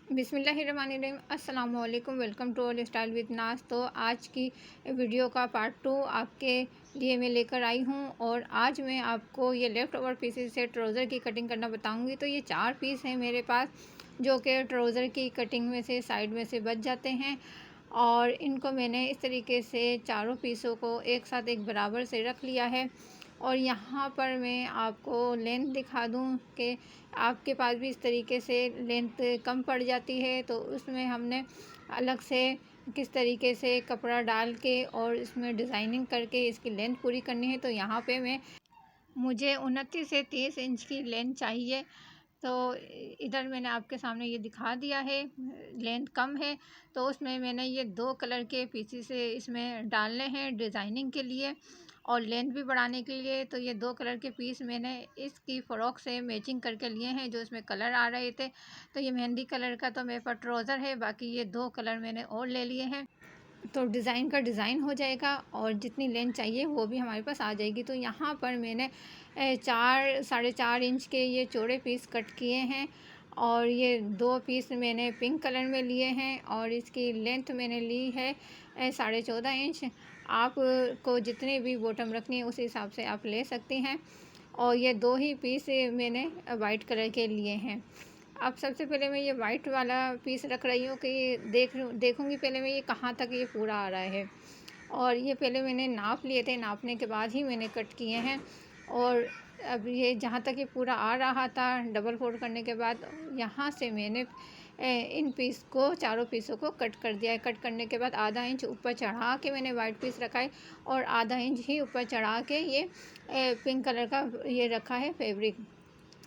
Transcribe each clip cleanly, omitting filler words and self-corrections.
बिस्मिल्लाहिर्रहमानिर्रहीम। अस्सलाम वालेकुम। Welcome to all style with Naaz. तो आज की वीडियो का पार्ट 2 आपके लिए मैं लेकर आई हूँ और आज मैं आपको ये लेफ़्ट ओवर पीसेस से ट्राउज़र की कटिंग करना बताऊँगी। तो ये 4 पीस हैं मेरे पास जो कि ट्राउज़र की कटिंग में से साइड में से बच जाते हैं और इनको मैंने इस तरीके से चारों पीसों को एक साथ एक बराबर से रख लिया है। और यहाँ पर मैं आपको लेंथ दिखा दूँ कि आपके पास भी इस तरीके से लेंथ कम पड़ जाती है तो उसमें हमने अलग से किस तरीके से कपड़ा डाल के और इसमें डिज़ाइनिंग करके इसकी लेंथ पूरी करनी है। तो यहाँ पे मुझे 29 से 30 इंच की लेंथ चाहिए। तो इधर मैंने आपके सामने ये दिखा दिया है, लेंथ कम है तो उसमें मैंने ये 2 कलर के पीसेस इसमें डालने हैं डिज़ाइनिंग के लिए और लेंथ भी बढ़ाने के लिए। तो ये 2 कलर के पीस मैंने इसकी फ़्रॉक से मैचिंग करके लिए हैं जो इसमें कलर आ रहे थे। तो ये मेहंदी कलर का तो मेरे पास ट्राउज़र है, बाकी ये 2 कलर मैंने और ले लिए हैं। तो डिज़ाइन का डिज़ाइन हो जाएगा और जितनी लेंथ चाहिए वो भी हमारे पास आ जाएगी। तो यहाँ पर मैंने 4 साढ़े 4 इंच के ये चौड़े पीस कट किए हैं और ये 2 पीस मैंने पिंक कलर में लिए हैं और इसकी लेंथ मैंने ली है 14.5 इंच। आप को जितने भी बॉटम रखनी है उस हिसाब से आप ले सकती हैं। और ये 2 ही पीस मैंने वाइट कलर के लिए हैं। अब सबसे पहले मैं ये वाइट वाला पीस रख रही हूँ कि देखूँगी पहले मैं ये कहाँ तक ये पूरा आ रहा है। और ये पहले मैंने नाप लिए थे, नापने के बाद ही मैंने कट किए हैं। और अब ये जहाँ तक ये पूरा आ रहा था डबल फोल्ड करने के बाद यहाँ से मैंने इन पीस को चारों पीसों को कट कर दिया है। कट करने के बाद आधा इंच ऊपर चढ़ा के मैंने वाइट पीस रखा है और आधा इंच ही ऊपर चढ़ा के ये पिंक कलर का ये रखा है फैब्रिक।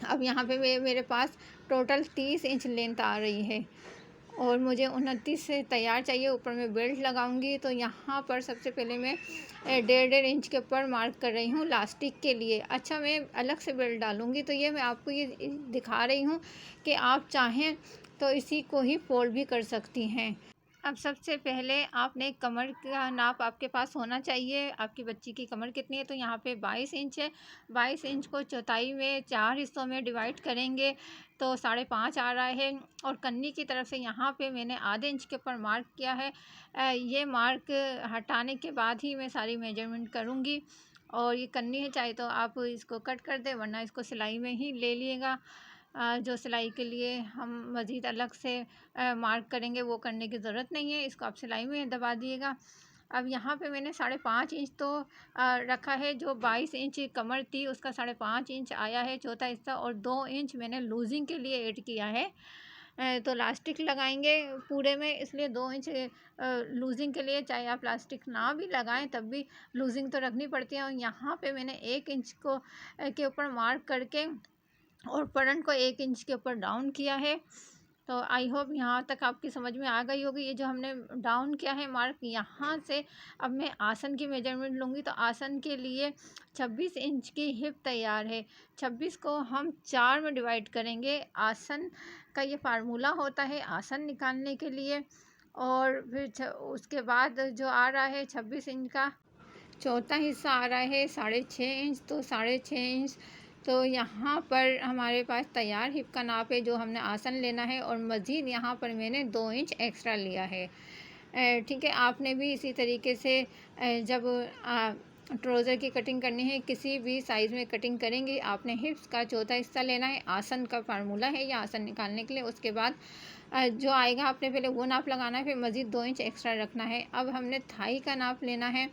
अब यहाँ पे मेरे पास टोटल 30 इंच लेंथ आ रही है और मुझे 29 से तैयार चाहिए। ऊपर मैं बेल्ट लगाऊंगी तो यहाँ पर सबसे पहले मैं 1.5 इंच के ऊपर मार्क कर रही हूँ लास्टिक के लिए। अच्छा, मैं अलग से बेल्ट डालूंगी तो ये मैं आपको ये दिखा रही हूँ कि आप चाहें तो इसी को ही फोल्ड भी कर सकती हैं। अब सबसे पहले आपने कमर का नाप आपके पास होना चाहिए। आपकी बच्ची की कमर कितनी है? तो यहाँ पे 22 इंच है। 22 इंच को चौथाई में 4 हिस्सों में डिवाइड करेंगे तो 5.5 आ रहा है। और कन्नी की तरफ से यहाँ पे मैंने आधे इंच के ऊपर मार्क किया है। ये मार्क हटाने के बाद ही मैं सारी मेजरमेंट करूँगी। और ये कन्नी है, चाहे तो आप इसको कट कर दें वरना इसको सिलाई में ही ले लिएगा। जो सिलाई के लिए हम मज़ीद अलग से मार्क करेंगे वो करने की ज़रूरत नहीं है, इसको आप सिलाई में दबा दिएगा। अब यहाँ पे मैंने 5.5 इंच तो रखा है। जो 22 इंच कमर थी उसका 5.5 इंच आया है चौथा हिस्सा और 2 इंच मैंने लूजिंग के लिए ऐड किया है। तो लास्टिक लगाएंगे पूरे में, इसलिए 2 इंच लूजिंग के लिए, चाहे आप प्लास्टिक ना भी लगाएं तब भी लूजिंग तो रखनी पड़ती है। और यहाँ पे मैंने 1 इंच को के ऊपर मार्क करके और फ्रंट को 1 इंच के ऊपर डाउन किया है। तो आई होप यहाँ तक आपकी समझ में आ गई होगी। ये जो हमने डाउन किया है मार्क, यहाँ से अब मैं आसन की मेजरमेंट लूँगी। तो आसन के लिए 26 इंच की हिप तैयार है। 26 को हम 4 में डिवाइड करेंगे। आसन का ये फार्मूला होता है आसन निकालने के लिए। और फिर उसके बाद जो आ रहा है 26 इंच का चौथा हिस्सा आ रहा है 6.5 इंच। तो 6.5 इंच तो यहाँ पर हमारे पास तैयार हिप का नाप है जो हमने आसन लेना है और मज़ीद यहाँ पर मैंने 2 इंच एक्स्ट्रा लिया है। ठीक है, आपने भी इसी तरीके से जब ट्राउज़र की कटिंग करनी है, किसी भी साइज़ में कटिंग करेंगे, आपने हिप्स का चौथा हिस्सा लेना है। आसन का फार्मूला है या आसन निकालने के लिए। उसके बाद जो आएगा आपने पहले वो नाप लगाना है, फिर मज़ीद 2 इंच एक्स्ट्रा रखना है। अब हमने थाई का नाप लेना है।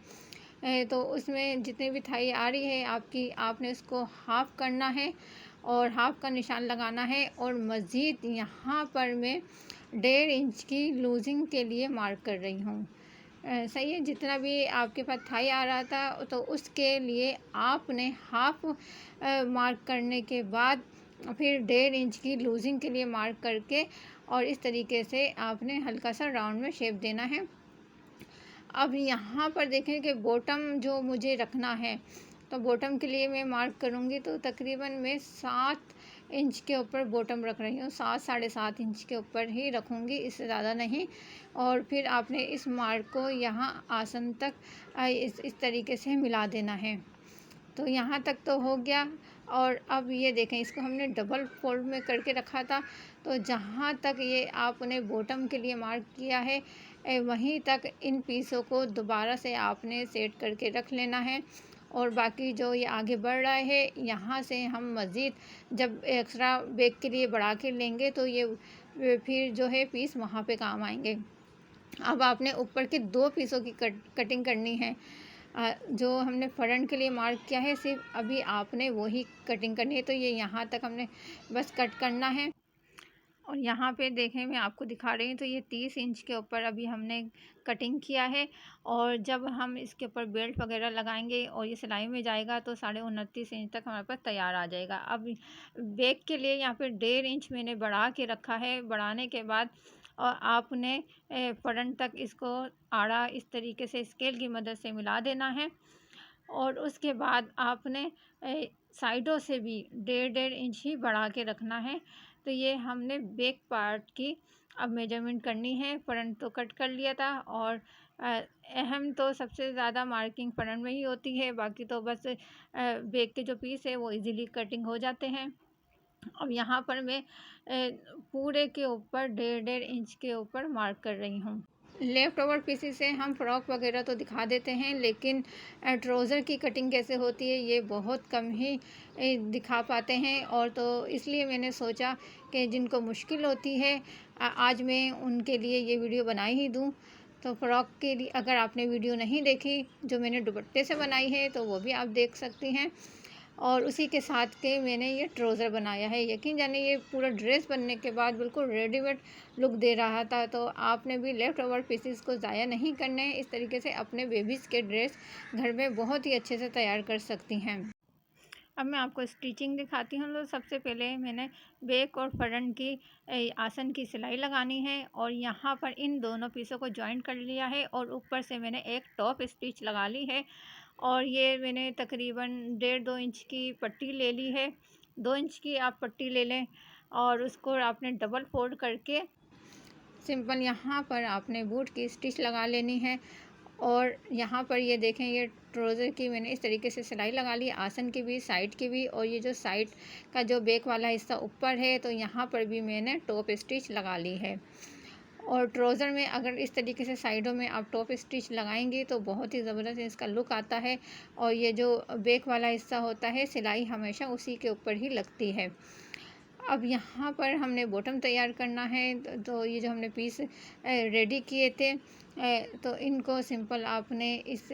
तो उसमें जितनी भी थाई आ रही है आपकी, आपने उसको हाफ़ करना है और हाफ़ का निशान लगाना है। और मज़ीद यहाँ पर मैं 1.5 इंच की लूजिंग के लिए मार्क कर रही हूँ। सही है, जितना भी आपके पास थाई आ रहा था तो उसके लिए आपने हाफ़ मार्क करने के बाद फिर 1.5 इंच की लूजिंग के लिए मार्क करके और इस तरीके से आपने हल्का सा राउंड में शेप देना है। अब यहाँ पर देखें कि बॉटम जो मुझे रखना है, तो बॉटम के लिए मैं मार्क करूँगी तो तकरीबन मैं 7 इंच के ऊपर बॉटम रख रही हूँ। 7 साढ़े 7 इंच के ऊपर ही रखूँगी, इससे ज़्यादा नहीं। और फिर आपने इस मार्क को यहाँ आसन तक इस तरीके से मिला देना है। तो यहाँ तक तो हो गया। और अब ये देखें, इसको हमने डबल फोल्ड में करके रखा था, तो जहाँ तक ये आपने बॉटम के लिए मार्क किया है वहीं तक इन पीसों को दोबारा से आपने सेट करके रख लेना है। और बाकी जो ये आगे बढ़ रहा है, यहाँ से हम मज़ीद जब एक्स्ट्रा बेक के लिए बढ़ा के लेंगे तो ये फिर जो है पीस वहाँ पे काम आएंगे। अब आपने ऊपर के 2 पीसों की कटिंग करनी है। जो हमने फ्रंट के लिए मार्क किया है, सिर्फ अभी आपने वही कटिंग करनी है। तो ये यहाँ तक हमने बस कट करना है। और यहाँ पे देखें, मैं आपको दिखा रही हूँ, तो ये 30 इंच के ऊपर अभी हमने कटिंग किया है। और जब हम इसके ऊपर बेल्ट वगैरह लगाएंगे और ये सिलाई में जाएगा तो 29.5 इंच तक हमारे पास तैयार आ जाएगा। अब बैक के लिए यहाँ पे 1.5 इंच मैंने बढ़ा के रखा है। बढ़ाने के बाद और आपने फ्रंट तक इसको आड़ा इस तरीके से स्केल की मदद से मिला देना है। और उसके बाद आपने साइडों से भी 1.5 इंच ही बढ़ा के रखना है। तो ये हमने बैक पार्ट की अब मेजरमेंट करनी है। फ्रंट तो कट कर लिया था, और अहम तो सबसे ज़्यादा मार्किंग फ्रंट में ही होती है, बाकी तो बस बैक के जो पीस है वो इजीली कटिंग हो जाते हैं। अब यहाँ पर मैं पूरे के ऊपर 1.5 इंच के ऊपर मार्क कर रही हूँ। लेफ़्ट ओवर पीसेस से हम फ्रॉक वगैरह तो दिखा देते हैं, लेकिन ट्राउज़र की कटिंग कैसे होती है ये बहुत कम ही दिखा पाते हैं। और तो इसलिए मैंने सोचा कि जिनको मुश्किल होती है आज मैं उनके लिए ये वीडियो बनाई ही दूँ। तो फ़्रॉक के लिए अगर आपने वीडियो नहीं देखी जो मैंने दुपट्टे से बनाई है तो वो भी आप देख सकती हैं। और उसी के साथ के मैंने ये ट्राउज़र बनाया है। यकीन जाने ये पूरा ड्रेस बनने के बाद बिल्कुल रेडीमेड लुक दे रहा था। तो आपने भी लेफ़्ट ओवर पीसेस को ज़ाया नहीं करना है। इस तरीके से अपने बेबीज़ के ड्रेस घर में बहुत ही अच्छे से तैयार कर सकती हैं। अब मैं आपको स्टिचिंग दिखाती हूँ। तो सबसे पहले मैंने बैक और फ्रंट की आसन की सिलाई लगानी है, और यहाँ पर इन दोनों पीसों को जॉइंट कर लिया है और ऊपर से मैंने एक टॉप स्टिच लगा ली है। और ये मैंने तकरीबन 1.5-2 इंच की पट्टी ले ली है। 2 इंच की आप पट्टी ले लें और उसको आपने डबल फोल्ड करके सिंपल यहाँ पर आपने बूट की स्टिच लगा लेनी है। और यहाँ पर ये देखें, ये ट्राउज़र की मैंने इस तरीके से सिलाई लगा ली, आसन की भी, साइड की भी। और ये जो साइड का जो बैक वाला हिस्सा ऊपर है तो यहाँ पर भी मैंने टॉप स्टिच लगा ली है। और ट्राउज़र में अगर इस तरीके से साइडों में आप टॉप स्टिच लगाएंगे तो बहुत ही ज़बरदस्त इसका लुक आता है। और ये जो बैक वाला हिस्सा होता है, सिलाई हमेशा उसी के ऊपर ही लगती है। अब यहाँ पर हमने बॉटम तैयार करना है। तो ये जो हमने पीस रेडी किए थे, तो इनको सिंपल आपने इस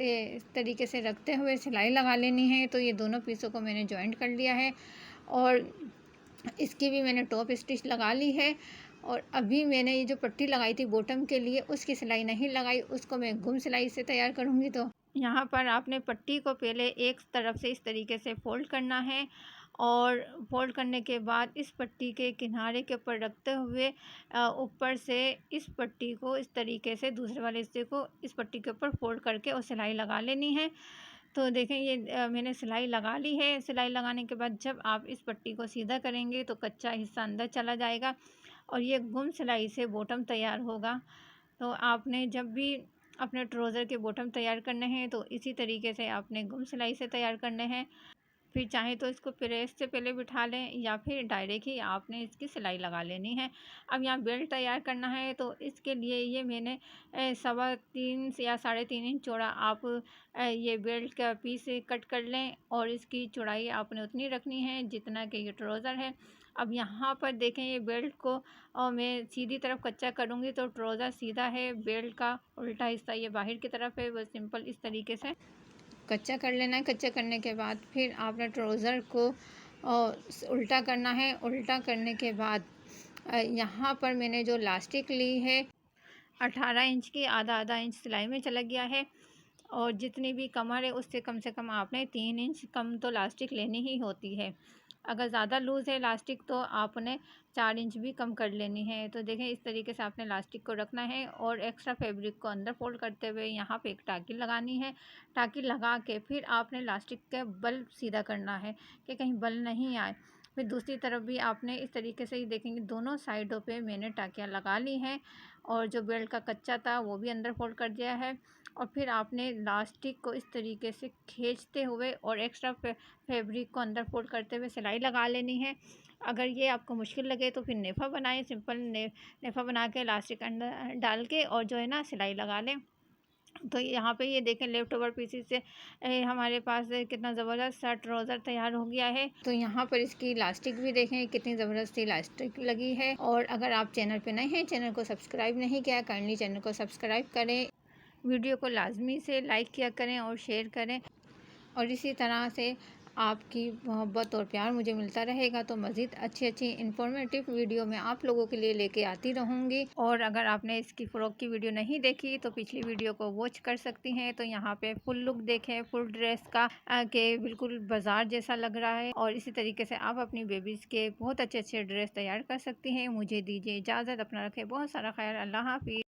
तरीके से रखते हुए सिलाई लगा लेनी है। तो ये दोनों पीसों को मैंने जॉइंट कर लिया है, और इसकी भी मैंने टॉप स्टिच लगा ली है। और अभी मैंने ये जो पट्टी लगाई थी बॉटम के लिए, उसकी सिलाई नहीं लगाई, उसको मैं गुम सिलाई से तैयार करूँगी। तो यहाँ पर आपने पट्टी को पहले एक तरफ से इस तरीके से फ़ोल्ड करना है, और फ़ोल्ड करने के बाद इस पट्टी के किनारे के ऊपर रखते हुए ऊपर से इस पट्टी को इस तरीके से दूसरे वाले हिस्से को इस पट्टी के ऊपर फ़ोल्ड करके और सिलाई लगा लेनी है। तो देखें, ये मैंने सिलाई लगा ली है। सिलाई लगाने के बाद जब आप इस पट्टी को सीधा करेंगे तो कच्चा हिस्सा अंदर चला जाएगा और ये गुम सिलाई से बॉटम तैयार होगा। तो आपने जब भी अपने ट्राउज़र के बॉटम तैयार करने हैं तो इसी तरीके से आपने गुम सिलाई से तैयार करने हैं। फिर चाहे तो इसको प्रेस से पहले बिठा लें, या फिर डायरेक्ट ही आपने इसकी सिलाई लगा लेनी है। अब यहाँ बेल्ट तैयार करना है, तो इसके लिए ये मैंने 3.25 या 3.5 इंच चौड़ा आप ये बेल्ट का पीस कट कर लें, और इसकी चौड़ाई आपने उतनी रखनी है जितना कि ये ट्राउज़र है। अब यहाँ पर देखें, ये बेल्ट को मैं सीधी तरफ कच्चा करूँगी तो ट्राउज़र सीधा है, बेल्ट का उल्टा हिस्सा ये बाहर की तरफ है। वो सिंपल इस तरीके से कच्चा कर लेना है। कच्चा करने के बाद फिर आपने ट्राउज़र को उल्टा करना है। उल्टा करने के बाद यहाँ पर मैंने जो लास्टिक ली है 18 इंच की, आधा इंच सिलाई में चला गया है। और जितनी भी कमर है उससे कम से कम आपने 3 इंच कम तो लास्टिक लेनी ही होती है। अगर ज़्यादा लूज़ है लास्टिक तो आपने 4 इंच भी कम कर लेनी है। तो देखें, इस तरीके से आपने लास्टिक को रखना है, और एक्स्ट्रा फैब्रिक को अंदर फोल्ड करते हुए यहाँ पे एक टाकी लगानी है। टाकी लगा के फिर आपने लास्टिक का बल सीधा करना है कि कहीं बल नहीं आए। फिर दूसरी तरफ भी आपने इस तरीके से ही देखेंगे दोनों साइडों पे मैंने टाकियाँ लगा ली हैं और जो बेल्ट का कच्चा था वो भी अंदर फोल्ड कर दिया है। और फिर आपने लास्टिक को इस तरीके से खींचते हुए और एक्स्ट्रा फैब्रिक को अंदर फोल्ड करते हुए सिलाई लगा लेनी है। अगर ये आपको मुश्किल लगे तो फिर नेफ़ा बनाएं, सिंपल नेफ़ा बना के लास्टिक अंदर डाल के और जो है ना सिलाई लगा लें। तो यहाँ पे ये देखें लेफ़्ट ओवर पीसेस से हमारे पास कितना ज़बरदस्त सा ट्राउज़र तैयार हो गया है। तो यहाँ पर इसकी इलास्टिक भी देखें कितनी ज़बरदस्त इलास्टिक लगी है। और अगर आप चैनल पे नए हैं, चैनल को सब्सक्राइब नहीं किया, काइंडली चैनल को सब्सक्राइब करें, वीडियो को लाजमी से लाइक किया करें और शेयर करें। और इसी तरह से आपकी मोहब्बत और प्यार मुझे मिलता रहेगा तो मज़ीद अच्छी इन्फॉर्मेटिव वीडियो मैं आप लोगों के लिए लेके आती रहूँगी। और अगर आपने इसकी फ़्रॉक की वीडियो नहीं देखी तो पिछली वीडियो को वॉच कर सकती हैं। तो यहाँ पे फुल लुक देखें, फुल ड्रेस का के बिल्कुल बाज़ार जैसा लग रहा है। और इसी तरीके से आप अपनी बेबीज़ के बहुत अच्छे ड्रेस तैयार कर सकती हैं। मुझे दीजिए इजाज़त, अपना रखें बहुत सारा ख्याल, अल्लाह हाफ़िज़।